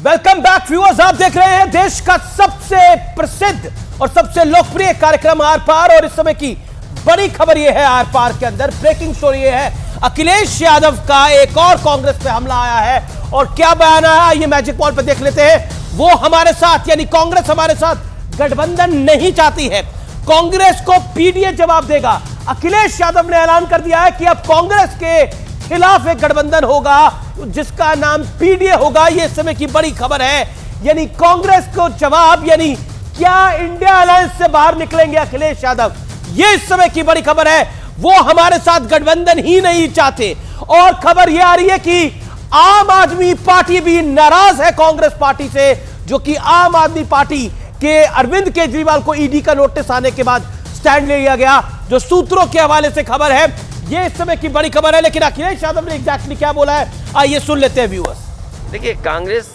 Welcome back viewers, आप देख रहे हैं देश का सबसे प्रसिद्ध और सबसे लोकप्रिय कार्यक्रम आर पार। और इस समय की बड़ी खबर यह है, आर पार के अंदर ब्रेकिंग स्टोरी यह है, अखिलेश यादव का एक और कांग्रेस पे हमला आया है। और क्या बयान आया ये मैजिक वॉल पे देख लेते हैं। वो हमारे साथ यानी कांग्रेस हमारे साथ गठबंधन नहीं चाहती है, कांग्रेस को पीडीए जवाब देगा। अखिलेश यादव ने ऐलान कर दिया है कि अब कांग्रेस के खिलाफ एक गठबंधन होगा जिसका नाम पीडीए होगा। यह इस समय की बड़ी खबर है, यानी कांग्रेस को जवाब, यानी क्या इंडिया अलायंस से बाहर निकलेंगे अखिलेश यादव, यह इस समय की बड़ी खबर है। वो हमारे साथ गठबंधन ही नहीं चाहते। और खबर यह आ रही है कि आम आदमी पार्टी भी नाराज है कांग्रेस पार्टी से, जो कि आम आदमी पार्टी के अरविंद केजरीवाल को ईडी का नोटिस आने के बाद स्टैंड ले लिया गया, जो सूत्रों के हवाले से खबर है। ये इस समय की बड़ी खबर है, लेकिन अखिलेश यादव ने एग्जैक्टली क्या बोला है आइए सुन लेते हैं व्यूअर्स। देखिए, कांग्रेस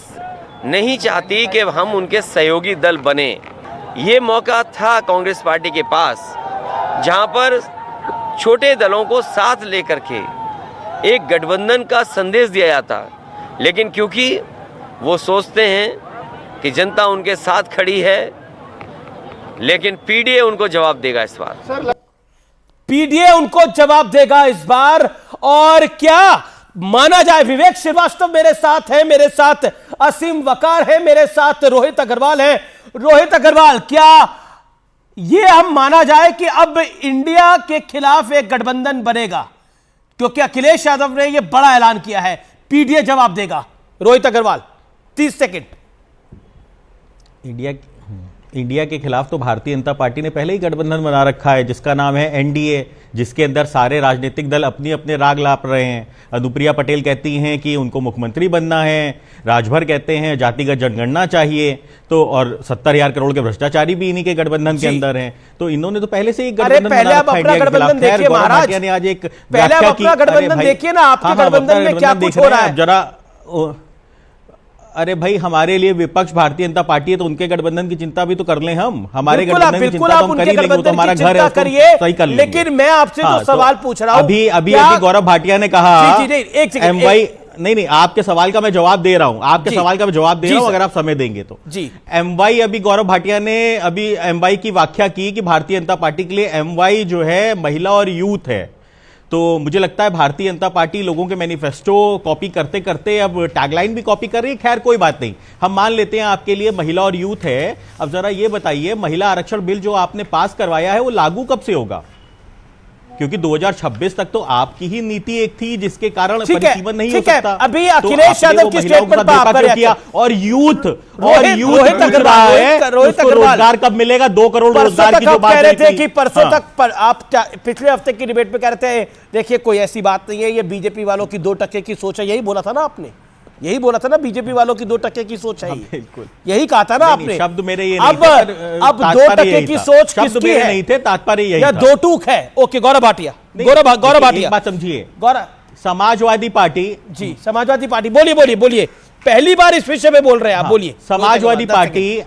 नहीं चाहती कि हम उनके सहयोगी दल बने। ये मौका था कांग्रेस पार्टी के पास, जहां पर छोटे दलों को साथ लेकर के एक गठबंधन का संदेश दिया जाता, लेकिन क्योंकि वो सोचते हैं कि जनता उनके साथ खड़ी है, लेकिन पीडीए उनको जवाब देगा इस बार। पीडीए उनको जवाब देगा इस बार। और क्या माना जाए, विवेक श्रीवास्तव मेरे साथ है, मेरे साथ असीम वकार है, मेरे साथ रोहित अग्रवाल है। रोहित अग्रवाल, क्या यह हम माना जाए कि अब इंडिया के खिलाफ एक गठबंधन बनेगा, क्योंकि अखिलेश यादव ने यह बड़ा ऐलान किया है, पीडीए जवाब देगा। रोहित अग्रवाल 30 सेकंड। इंडिया के खिलाफ तो भारतीय जनता पार्टी ने पहले ही गठबंधन बना रखा है, जिसका नाम है एनडीए, जिसके अंदर सारे राजनीतिक दल अपनी अपने राग लाप रहे हैं। अनुप्रिया पटेल कहती हैं कि उनको मुख्यमंत्री बनना है, राजभर कहते हैं जातिगत जनगणना चाहिए, तो और 70,000 करोड़ के भ्रष्टाचारी भी इन्हीं के गठबंधन के अंदर हैं। तो इन्होंने तो पहले से ही गठबंधन बना रखा है इंडिया के खिलाफ। खैर, गौरव भाटिया ने आज एक व्याख्या की, गठबंधन देखिए ना, आपके गठबंधन में क्या कुछ हो रहा है जरा। अरे भाई, हमारे लिए विपक्ष भारतीय जनता पार्टी है, तो उनके गठबंधन की चिंता भी तो कर लें हम। हमारे गठबंधन की चिंता तो हम कर ही लेंगे, तो हमारा घर है, सही कर लेंगे। लेकिन मैं आपसे तो सवाल पूछ रहा हूं, अभी गौरव भाटिया ने कहा एमवाई नहीं, आपके सवाल का मैं जवाब दे रहा हूं, आपके सवाल का मैं जवाब दे रहा हूं, अगर आप समय देंगे तो। जी, एमवाई, अभी गौरव भाटिया ने अभी एमवाई की व्याख्या की कि भारतीय जनता पार्टी के लिए एमवाई जो है महिला और यूथ है। तो मुझे लगता है भारतीय जनता पार्टी लोगों के मैनिफेस्टो कॉपी करते करते अब टैगलाइन भी कॉपी कर रही है। खैर, कोई बात नहीं, हम मान लेते हैं आपके लिए महिला और यूथ है। अब जरा ये बताइए, महिला आरक्षण बिल जो आपने पास करवाया है वो लागू कब से होगा? क्योंकि 2026 तक तो आपकी ही नीति एक थी जिसके कारण परिसीमन नहीं हो सकता। अभी अखिलेश यादव की स्टेटमेंट पर आप किया, और यूथ रोजगार कब मिलेगा? 2 करोड़ रोजगार की जो बात रहे थे कि परसों तक पर आप पिछले हफ्ते की डिबेट में कह रहे थे, देखिए कोई ऐसी बात नहीं है, ये बीजेपी वालों की 2% की सोच है। यही बोला था ना आपने, यही बोला था ना, बीजेपी वालों की 2% की सोच है। बिल्कुल यही कहा था ना आपने। शब्द मेरे ये अब 2% की सोच किसकी है? नहीं थे, तात्पर्य यही था। 2 टूक है। ओके, गौरव भाटिया, गौरव भाटिया, बात समझिए। गौरव, समाजवादी पार्टी, जी समाजवादी पार्टी, बोलिए, पहली बार इस विषय में बोल रहे हैं आप, बोलिए। समाजवादी पार्टी,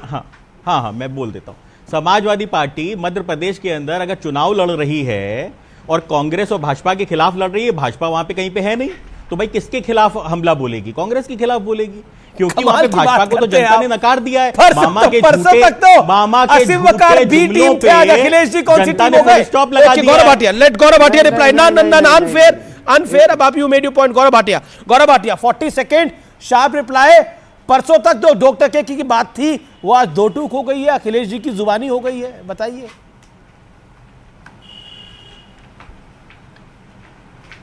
हाँ, मैं बोल देता हूं। समाजवादी पार्टी मध्य प्रदेश के अंदर अगर चुनाव लड़ रही है और कांग्रेस और भाजपा के खिलाफ लड़ रही है, भाजपा वहां पे कहीं पे है नहीं, तो भाई किसके खिलाफ हमला बोलेगी? कांग्रेस के खिलाफ बोलेगी, क्योंकि वहां पे भाजपा को तो जनता ने नकार दिया है। मामा के झूठे जुमलों पे अखिलेश जी कौन सी टीम हो गए? स्टॉप लगा दिया। Gaurav Bhatia, late Gaurav Bhatia reply. ना अनफेयर। अब आप you made you point. Gaurav Bhatia 40 second, sharp reply. परसों तक जो 2% की बात थी वो आज 2 टूक हो गई है, अखिलेश जी की जुबानी हो गई है, बताइए।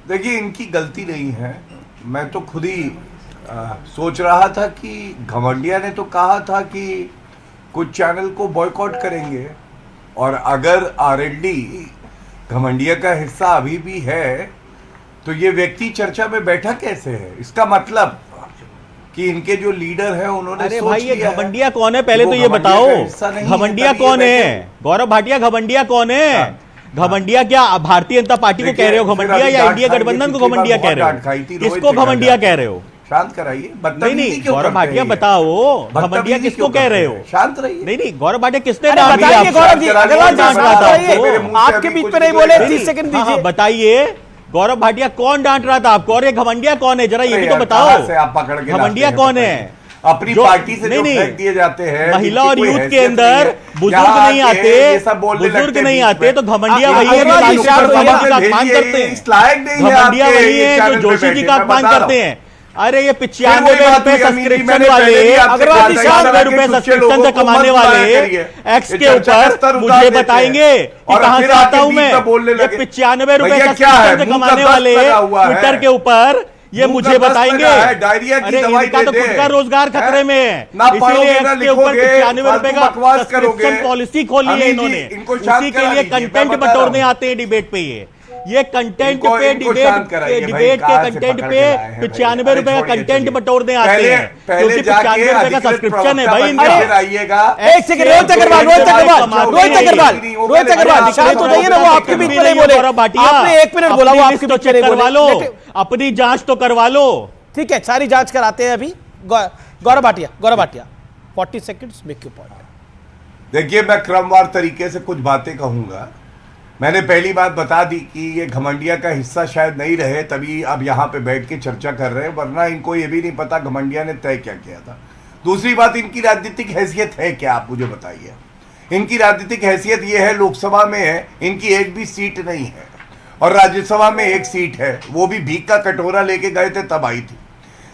देखिए, इनकी गलती नहीं है। मैं तो खुद ही सोच रहा था कि घमंडिया ने तो कहा था कि कुछ चैनल को बॉयकॉट करेंगे, और अगर आरएलडी घमंडिया का हिस्सा अभी भी है तो ये व्यक्ति चर्चा में बैठा कैसे है? इसका मतलब कि इनके जो लीडर हैं उन्होंने अरे भाई, ये घमंडिया कौन है पहले तो ये बताओ। घमंडिया कौन है? गौरव भाटिया, घमंडिया कौन है? घमंडिया क्या भारतीय जनता पार्टी को कह रहे हो घमंडिया, या इंडिया गठबंधन को घमंडिया कह रहे हो? किसको घमंडिया कह रहे हो? शांत कराइए। नहीं, गौरव भाटिया बताओ, घमंडिया किसको कह रहे हो? शांत रहिए। नहीं, गौरव भाटिया किसने डांट दिया? आपके बीच में नहीं बोले, 30 सेकंड दीजिए। बताइए, गौरव भाटिया कौन डांट रहा था आपको, और ये घमंडिया कौन है? जरा ये भी तो बताओ, घमंडिया कौन है? अपनी पार्टी से जो फेंक दिए जाते हैं, महिला और यूथ के अंदर बुजुर्ग नहीं आते, बुजुर्ग नहीं आते, तो घमंडिया वही है जो अपमान करते हैं, घमंडिया वही है जो जोशी जी का अपमान करते हैं। अरे ये 95 रुपए सब्सक्रिप्शन वाले, 95 रुपए सब्सक्रिप्शन से कमाने वाले एक्स के ऊपर मुझे बताएंगे कि कहां से आता हूं मैं। ये 95 रुपए सब्सक्रिप्शन से कमाने वाले ट्विटर के ऊपर ये मुझे बताएंगे। अरे इनका तो खुद का रोजगार खतरे में है, इसीलिए एक्स के ऊपर 95 रुपए का सब्सक्रिप्शन पॉलिसी खोली है इन्होंने। उसी के लिए कंटेंट बटोरने आते हैं डिबेट पे। ये कंटेंट पे डिबेट के कंटेंट पे 95 रुपए का कंटेंट बटोरने आते हैं, क्योंकि 95 रुपए का सब्सक्रिप्शन है भाई इनका। एक सेकंड, रोहित अग्रवाल शांत हो जाइए ना, वो आपके बीच में नहीं बोले। आपने 1 मिनट बोला, वो आपके बीच में नहीं बोले। अपनी जांच तो करवा लो। ठीक है, सारी जांच कराते हैं अभी। Gaurav Bhatia 40 seconds, make your point. देखिए, मैं क्रमवार तरीके से कुछ बातें कहूंगा। मैंने पहली बात बता दी कि ये घमंडिया का हिस्सा शायद नहीं रहे, तभी अब यहाँ पे बैठ के चर्चा कर रहे हैं, वरना इनको ये भी नहीं पता घमंडिया ने तय क्या किया था। दूसरी बात, इनकी राजनीतिक हैसियत है क्या, आप मुझे बताइए। इनकी राजनीतिक हैसियत ये है, लोकसभा में है इनकी एक भी सीट नहीं है, और राज्यसभा में 1 सीट है, वो भी भीख का कटोरा लेके गए थे तब आई थी।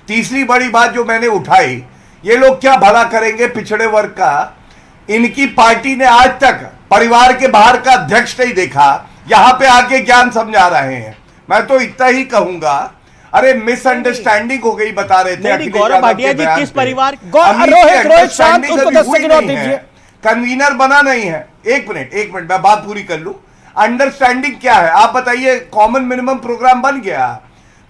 तीसरी बड़ी बात जो मैंने उठाई, ये लोग क्या भला करेंगे पिछड़े वर्ग का। इनकी पार्टी ने आज तक परिवार के बाहर का अध्यक्ष नहीं देखा, यहां पे आके ज्ञान समझा रहे हैं। मैं तो इतना ही कहूंगा, अरे मिसअंडरस्टैंडिंग हो गई, बता रहे थे गौरव भाटिया जी किस परिवार। रोहित शांत, उनको 10 सेकंड और दीजिए। कन्वीनर बना नहीं है। एक मिनट मैं बात पूरी कर लूं। अंडरस्टैंडिंग क्या है आप बताइए। कॉमन मिनिमम प्रोग्राम बन गया,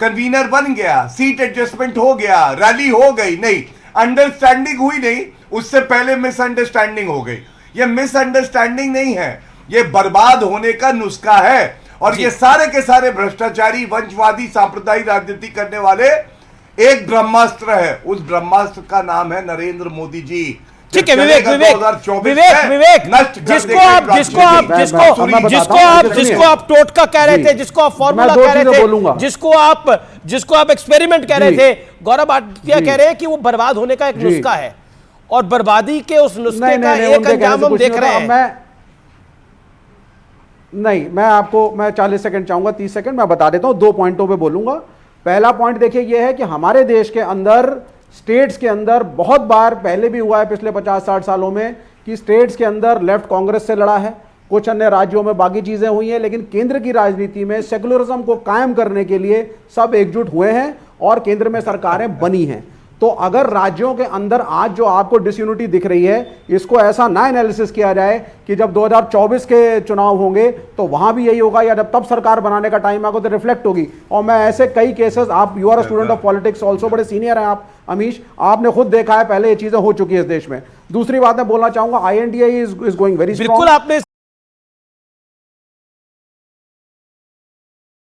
कन्वीनर बन गया, सीट एडजस्टमेंट हो गया, रैली हो गई, नहीं अंडरस्टैंडिंग हुई नहीं, उससे पहले मिसअंडरस्टैंडिंग हो गई। ये मिसअंडरस्टैंडिंग नहीं है, ये बर्बाद होने का नुस्खा है। और ये सारे के सारे भ्रष्टाचारी, वंशवादी, सांप्रदायिक राजनीति करने वाले एक ब्रह्मास्त्र है, उस ब्रह्मास्त्र का नाम है नरेंद्र मोदी जी। ठीक है, विवेक जिसको आप टोटका कह रहे थे, जिसको आप फॉर्मूला कह रहे थे, जिसको आप एक्सपेरिमेंट कह रहे थे, गौरव भाटिया कह रहे हैं कि वो बर्बाद होने का एक नुस्खा है, और बर्बादी के उस नुस्खे का एक अंजाम हम देख रहे हैं। मैं 40 सेकंड चाहूंगा, 30 सेकंड मैं बता देता हूं, 2 पॉइंटों पे बोलूंगा। पहला पॉइंट देखिए ये है कि हमारे देश के अंदर, स्टेट्स के अंदर बहुत बार पहले भी हुआ है पिछले 50-60 सालों में कि स्टेट्स के अंदर लेफ्ट कांग्रेस से लड़ा है, कुछ अन्य राज्यों में बाकी चीजें हुई हैं, लेकिन केंद्र की राजनीति में सेकुलरिज्म को कायम करने के लिए सब एकजुट हुए हैं और केंद्र में सरकारें बनी हैं। तो अगर राज्यों के अंदर आज जो आपको डिसयूनिटी दिख रही है, इसको ऐसा ना एनालिसिस किया जाए कि जब 2024 के चुनाव होंगे तो वहां भी यही होगा, या जब तब सरकार बनाने का टाइम आएगा तो रिफ्लेक्ट होगी। और मैं ऐसे कई केसेस, आप you are a student of politics also, बड़े सीनियर हैं आप अमीश, आपने खुद देखा है, पहले ये चीजें हो चुकी है इस देश में। दूसरी बात मैं बोलना चाहूंगा, INDAE is going very strong.